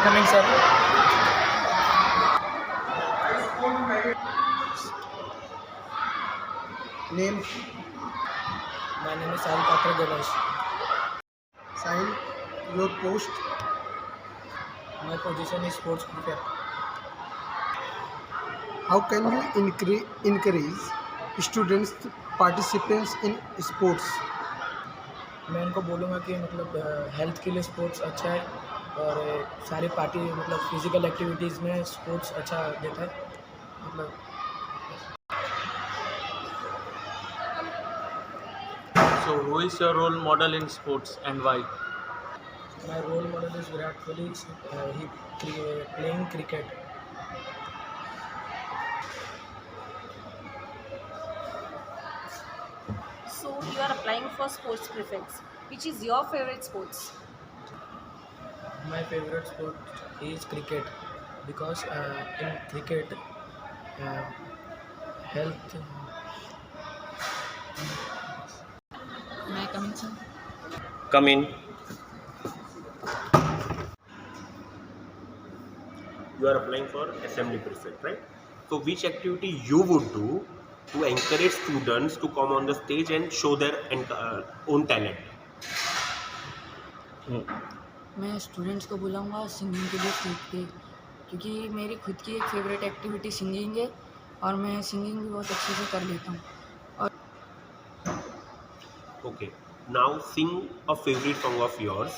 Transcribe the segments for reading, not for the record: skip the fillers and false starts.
come in, sir? Name? My name is Sahil Patra Ganesh. Sahil, your post? My position is sports prefect. How can you encourage students participants in sports? मैं उनको बोलूँगा कि मतलब health के लिए sports अच्छा है और सारी पार्टी मतलब फिजिकल एक्टिविटीज़ में स्पोर्ट्स अच्छा देता है मतलब So, who is your role model in sports and why? My role model is Virat Kohli. He playing cricket. So you are applying for sports prefects. Which is your favorite sports? My favorite sport is cricket because in cricket health. May I come in, sir? Come in. You are applying for assembly prefect, right? So, which activity you would do to encourage students to come on the stage and show their own talent? मैं students को बुलाऊंगा singing के लिए stage पे, क्योंकि मेरी खुद की एक फेवरेट एक्टिविटी सिंगिंग है और मैं सिंगिंग भी बहुत अच्छे से कर लेता हूँ. Okay. Now sing a favorite song of yours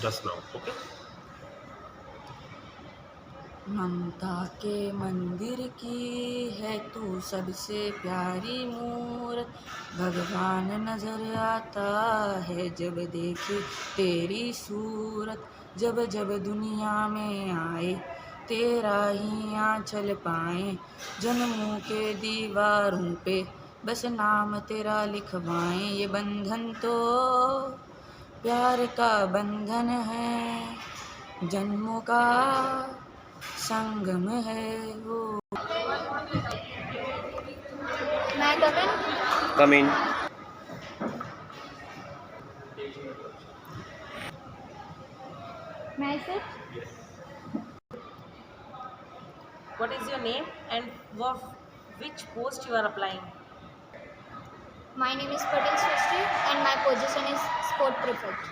just now. Okay. ममता के मंदिर की है तू सबसे प्यारी मूरत, भगवान नजर आता है जब देखे तेरी सूरत, जब जब दुनिया में आए तेरा ही आंचल पाए, जन्मों के दीवारों पे बस नाम तेरा लिखवाएं, ये बंधन तो प्यार का बंधन है, जन्मों का संगम है वो. May I come in? Come in. May I sit? What is your name and which post you are applying? My name is Patel Srishti and my position is sport prefect.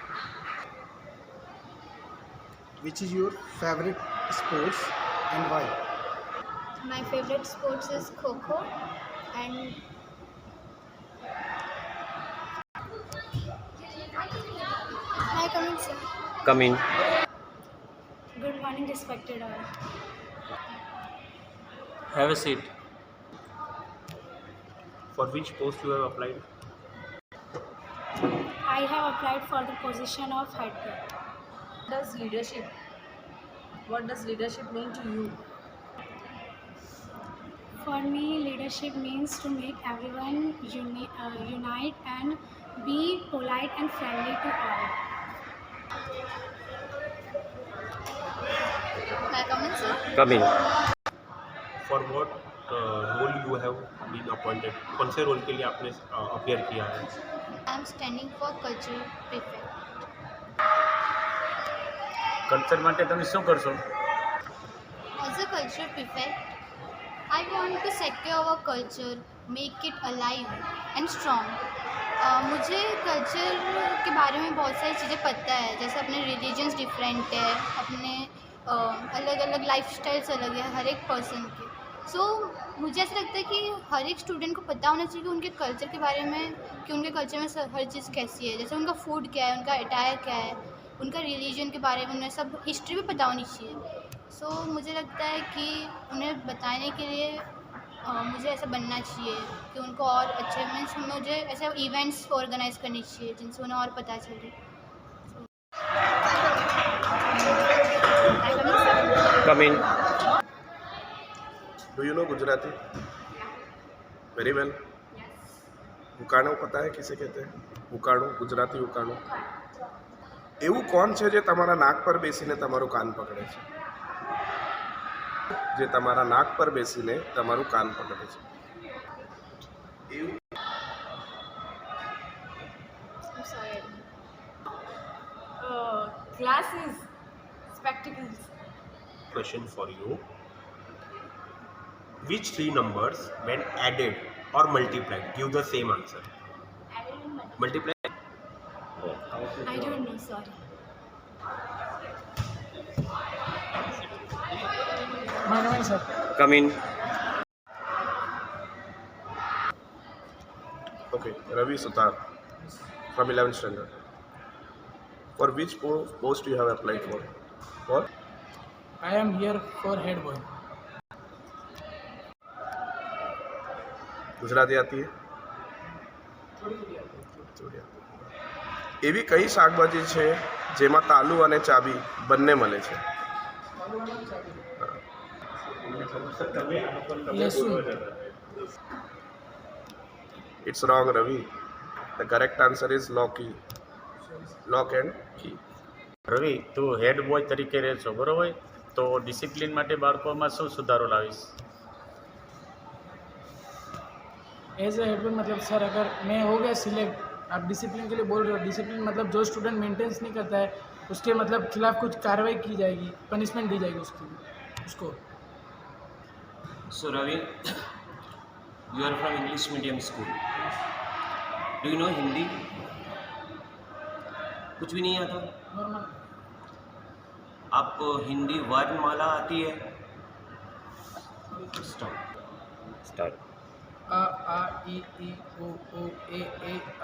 Which is your favorite sports and why? My favorite sports is Kho-Kho and May I come in, sir? Come in. Good morning, respected all. Have a seat. For which post you have applied? I have applied for the position of head girl. What does leadership mean to you? For me, leadership means to make everyone unite and be polite and friendly to all. May I come in, sir? Come in. For what role you have been appointed? कौन से role के लिए आपने appear किया है? I am standing for cultural prefect. Culture માટે તમે શું કરશો? As a cultural prefect, I want to secure our culture, make it alive and strong. मुझे कल्चर के बारे में बहुत सारी चीज़ें पता है, जैसे अपने रिलीजन्स डिफरेंट है, अपने अलग अलग लाइफस्टाइल्स अलग है हर एक पर्सन के. सो मुझे ऐसा लगता है कि हर एक स्टूडेंट को पता होना चाहिए कि उनके कल्चर के बारे में, कि उनके कल्चर में हर चीज़ कैसी है, जैसे उनका फूड क्या है, उनका अटायर क्या है, उनका रिलीजन के बारे में उन्हें सब हिस्ट्री भी पता होनी चाहिए. सो मुझे लगता है कि उन्हें बताने के लिए मुझे ऐसा बनना चाहिए कि उनको और अच्छे मीन्स मुझे ऐसे इवेंट्स ऑर्गेनाइज करनी चाहिए जिनसे उन्हें और पता चले. Come in. Do you know Gujarati? Very well. ઉકાણો પતા હે કિસે કહેતે હે? ઉકાણો, ગુજરાતી ઉકાણો. એવું કોણ છે જે તમારા નાક પર બેસીને તમારું કાન પકડે છે? જે તમારા નાક પર બેસીને તમારું કાન પકડે છે? એવું Classes, Spectacles. Question for you. Which three numbers, when added or multiplied, give the same answer? Multiplied. I don't know, sorry. Manoj sir. Come in. Okay, Ravi Sutar from 11th standard. For which post you have applied for? For? I am here for head boy. Gujarati આતી હે? એવી કઈ શાકભાજી છે જેમાં તાલુ અને ચાબી બંને મળે છે? લસુન. It's wrong, Ravi. The correct answer is Loki. Lock and key. રવિ, તું હેડ બોય તરીકે રહે છો, બરોબર? તો ડિસિપ્લિન માટે બાળકોમાં શું સુધારો લાવીશ? एज ए हेड बॉय मतलब सर अगर मैं हो गया सिलेक्ट, आप डिसिप्लिन के लिए बोल रहे हो, डिसिप्लिन मतलब जो स्टूडेंट मेंटेनेंस नहीं करता है उसके मतलब खिलाफ कुछ कार्रवाई की जाएगी, पनिशमेंट दी जाएगी उसको. So Ravi, you are from English medium school. Do you know Hindi? कुछ भी नहीं आता? नॉर्मल. आपको हिंदी वर्णमाला आती है? Start. अ आ इ ई ओ ए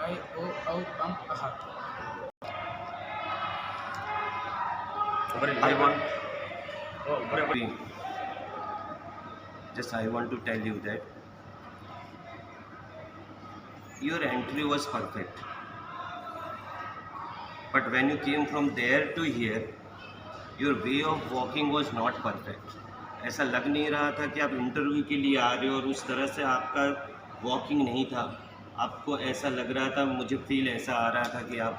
आई ओ औ अम अह. I want. Just I want to tell you that your entry was perfect, but when you came from there to here, your way of walking was not perfect. ऐसा लग नहीं रहा था कि आप इंटरव्यू के लिए आ रहे हो और उस तरह से आपका वॉकिंग नहीं था. आपको ऐसा लग रहा था, मुझे फील ऐसा आ रहा था कि आप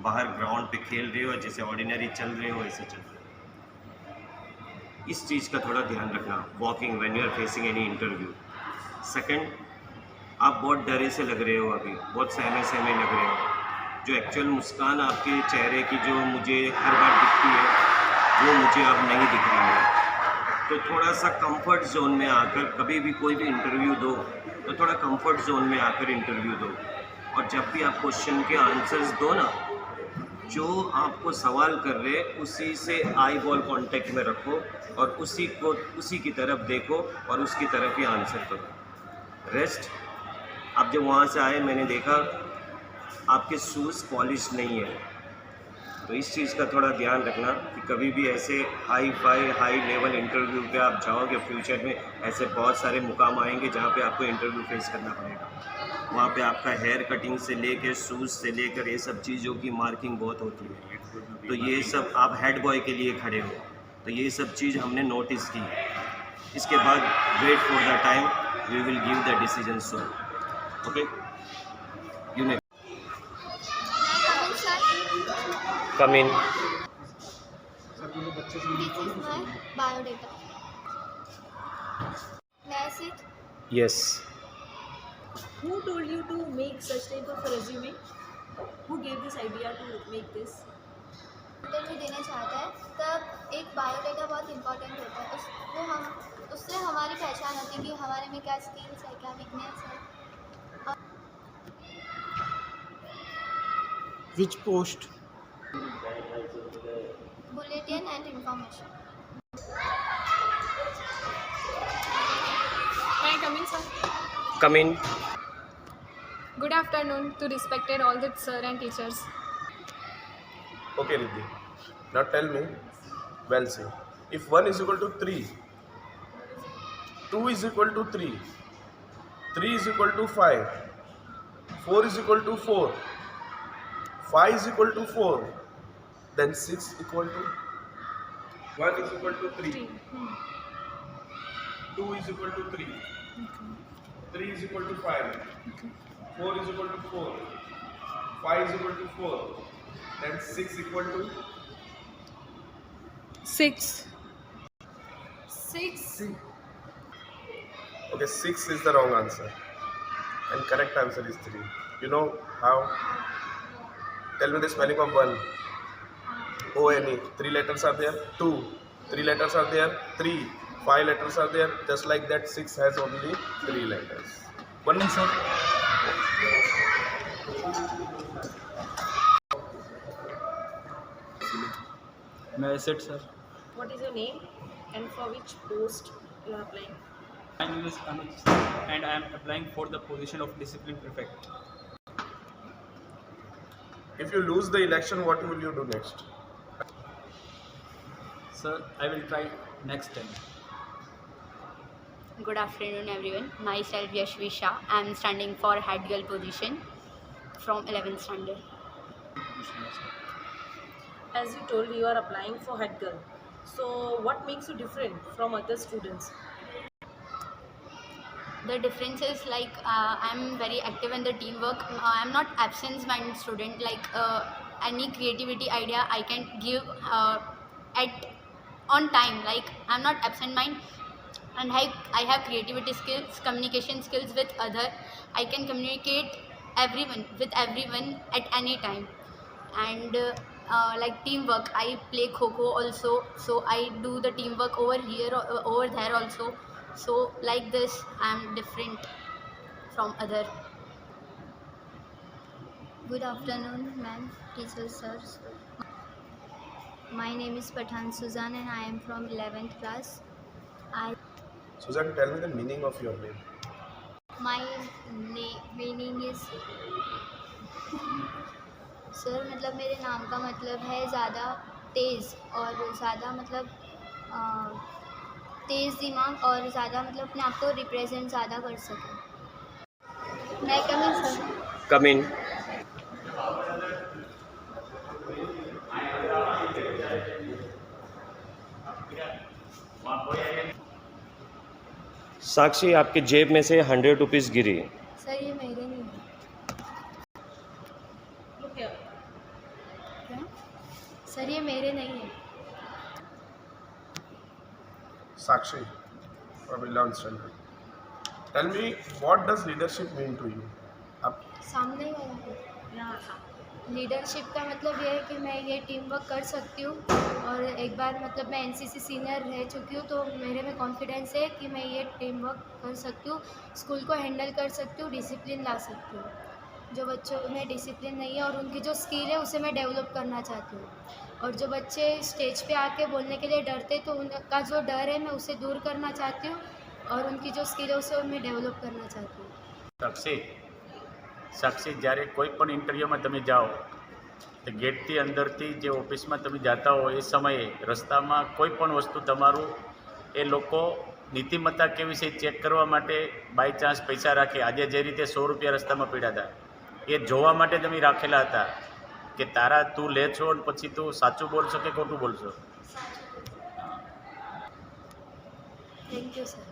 बाहर ग्राउंड पे खेल रहे हो, जैसे ऑर्डिनरी चल रहे हो ऐसे चल रहे हो. इस चीज़ का थोड़ा ध्यान रखना walking when you are facing any interview. Second, आप बहुत डरे से लग रहे हो, अभी बहुत सहमे सहमे लग रहे हो. जो एक्चुअल मुस्कान आपके चेहरे की जो मुझे हर बार दिखती है वो मुझे अब नहीं दिख रही है. तो थोड़ा सा कंफर्ट जोन में आकर कभी भी कोई भी इंटरव्यू दो तो थोड़ा कंफर्ट जोन में आकर इंटरव्यू दो. और जब भी आप क्वेश्चन के आंसर्स दो ना, जो आपको सवाल कर रहे उसी से आई बॉल कांटेक्ट में रखो और उसी की तरफ देखो और उसकी तरफ ही आंसर करो. रेस्ट, आप जब वहाँ से आए मैंने देखा आपके शूज़ पॉलिश नहीं है, तो इस चीज़ का थोड़ा ध्यान रखना कि कभी भी ऐसे हाई लेवल इंटरव्यू पे आप जाओगे फ्यूचर में, ऐसे बहुत सारे मुकाम आएंगे जहाँ पे आपको इंटरव्यू फेस करना पड़ेगा. वहाँ पे आपका हेयर कटिंग से लेकर शूज़ से लेकर ये सब चीज़ों की मार्किंग बहुत होती है. तो ये सब आप हेड बॉय के लिए खड़े हो, तो ये सब चीज़ हमने नोटिस की. इसके बाद wait for the time, we will give the decision soon. Okay, you may Come in. This is my biodata. May I sit? Yes. Who told you to make such type of resume? Who gave this idea to make this? Interview देना चाहता है तब एक biodata बहुत important होता है. उससे हमारी पहचान होती है कि हमारे में क्या स्किल्स है, क्या वीकनेस है. Which post? Bulletin and information. May I come in, sir? Come in. Good afternoon to respected all the sir and teachers. Okay, Riddhi. Now tell me, well say, if 1 is equal to 3, 2 is equal to 3, 3 is equal to 5, 4 is equal to 4, 5 is equal to 4, then 6 equal to 1 is equal to 3, 2 is equal to 3, 3 is equal to 5, 4 is equal to 4, 5 is equal to 4, then 6 equal to 6. 6. Okay, 6 is the wrong answer and correct answer is 3. You know how? Tell me the spelling of 1. ONE. 3 letters are there. 2. 3 letters are there. 3. 5 letters are there. Just like that, 6 has only 3 letters. One more, sir. May I sit, sir? What is your name and for which post you are applying? My name is Anuj and I am applying for the position of discipline prefect. If you lose the election, what will you do next? Sir, I will try next time. Good afternoon, everyone. Myself Yashvi Shah. I am standing for head girl position from 11th standard. As you told, you are applying for head girl. So what makes you different from other students? The difference is like I'm very active in the teamwork. I'm not absence-minded student. Like any creativity idea I can give at on time. Like I'm not absent-minded, and I have creativity skills, communication skills with other. I can communicate with everyone at any time, and like teamwork. I play Kho-Kho also, so I do the teamwork over here, over there also. So like this, I'm different from other. Good afternoon, ma'am, teachers, sirs. My name is Pathan Suzanne and I am from 11th class. Suzanne, tell me the meaning of your name. My meaning is sir मतलब मेरे नाम का मतलब है ज़्यादा तेज़ और ज़्यादा मतलब तेज़ दिमाग और ज़्यादा मतलब अपने आप को रिप्रेजेंट ज़्यादा कर सके. मैं कम इन सर. Come in. साक्षी, आपके जेब में से 100 रुपीज़ गिरी. सर ये मेरे नहीं है. Look here. क्या? सर ये मेरे नहीं है. Sakshi, from 11th standard. Tell me, what does leadership mean to you? सामने वाला है. यहाँ था. लीडरशिप का मतलब ये है कि मैं ये टीम वर्क कर सकती हूँ और एक बार मतलब मैं एनसीसी सीनियर रह चुकी हूँ, तो मेरे में कॉन्फिडेंस है कि मैं ये टीम वर्क कर सकती हूँ, स्कूल को हैंडल कर सकती हूँ, डिसिप्लिन ला सकती हूँ. जो बच्चों में डिसिप्लिन नहीं है और उनकी जो स्किल है उसे मैं डेवलप करना चाहती हूँ. और जो बच्चे स्टेज पे आके बोलने के लिए डरते, तो उनका जो डर है मैं उसे दूर करना चाहती हूँ और उनकी जो स्किल है उसे मैं डेवलप करना चाहती हूँ. સાક્ષી જ્યારે કોઈ પણ ઇન્ટરવ્યૂમાં તમે જાઓ તો ગેટથી અંદરથી જે ઓફિસમાં તમે જતા હો એ સમયે રસ્તામાં કોઈ પણ વસ્તુ તમારું એ લોકો નીતિમત્તા કેવી છે ચેક કરવા માટે બાય ચાન્સ પૈસા રાખે. આજે જે રીતે 100 રૂપિયા રસ્તામાં પડ્યા હતા એ જોવા માટે તમે રાખેલા હતા કે તારા તું લે છો અને પછી તું સાચું બોલશો કે ખોટું બોલશો. Thank you sir.